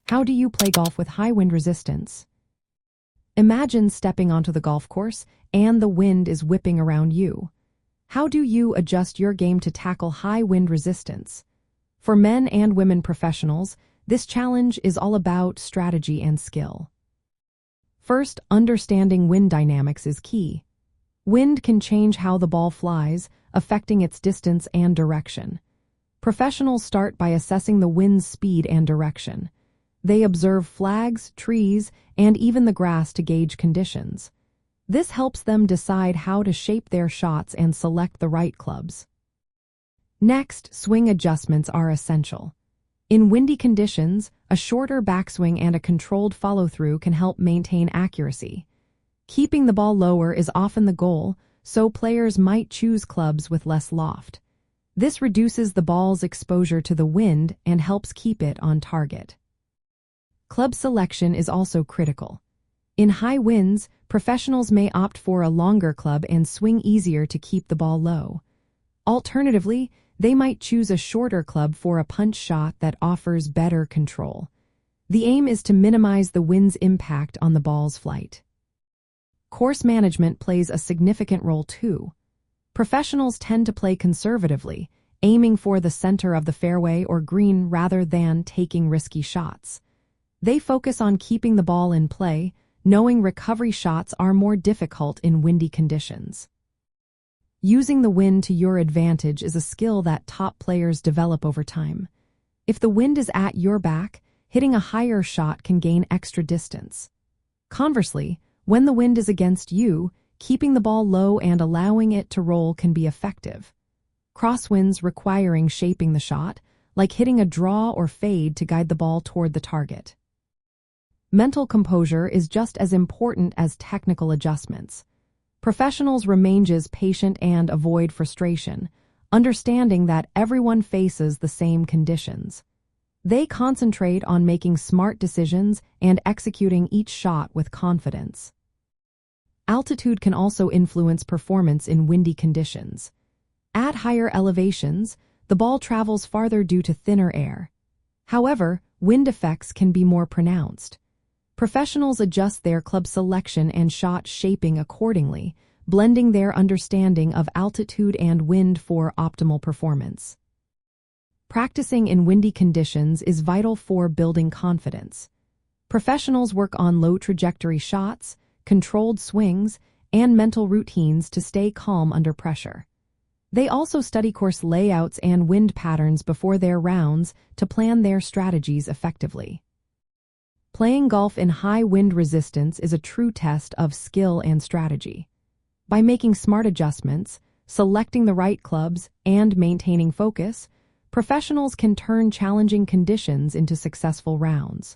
How do you play golf with high wind resistance? Imagine stepping onto the golf course and the wind is whipping around you. How do you adjust your game to tackle high wind resistance? For men and women professionals, this challenge is all about strategy and skill. First, understanding wind dynamics is key. Wind can change how the ball flies, affecting its distance and direction. Professionals start by assessing the wind's speed and direction. They observe flags, trees, and even the grass to gauge conditions. This helps them decide how to shape their shots and select the right clubs. Next, swing adjustments are essential. In windy conditions, a shorter backswing and a controlled follow-through can help maintain accuracy. Keeping the ball lower is often the goal, so players might choose clubs with less loft. This reduces the ball's exposure to the wind and helps keep it on target. Club selection is also critical. In high winds, professionals may opt for a longer club and swing easier to keep the ball low. Alternatively, they might choose a shorter club for a punch shot that offers better control. The aim is to minimize the wind's impact on the ball's flight. Course management plays a significant role too. Professionals tend to play conservatively, aiming for the center of the fairway or green rather than taking risky shots. They focus on keeping the ball in play, knowing recovery shots are more difficult in windy conditions. Using the wind to your advantage is a skill that top players develop over time. If the wind is at your back, hitting a higher shot can gain extra distance. Conversely, when the wind is against you, keeping the ball low and allowing it to roll can be effective. Crosswinds requiring shaping the shot, like hitting a draw or fade to guide the ball toward the target. Mental composure is just as important as technical adjustments. Professionals remain patient and avoid frustration, understanding that everyone faces the same conditions. They concentrate on making smart decisions and executing each shot with confidence. Altitude can also influence performance in windy conditions. At higher elevations, the ball travels farther due to thinner air. However, wind effects can be more pronounced. Professionals adjust their club selection and shot shaping accordingly, blending their understanding of altitude and wind for optimal performance. Practicing in windy conditions is vital for building confidence. Professionals work on low-trajectory shots, controlled swings, and mental routines to stay calm under pressure. They also study course layouts and wind patterns before their rounds to plan their strategies effectively. Playing golf in high wind resistance is a true test of skill and strategy. By making smart adjustments, selecting the right clubs, and maintaining focus, professionals can turn challenging conditions into successful rounds.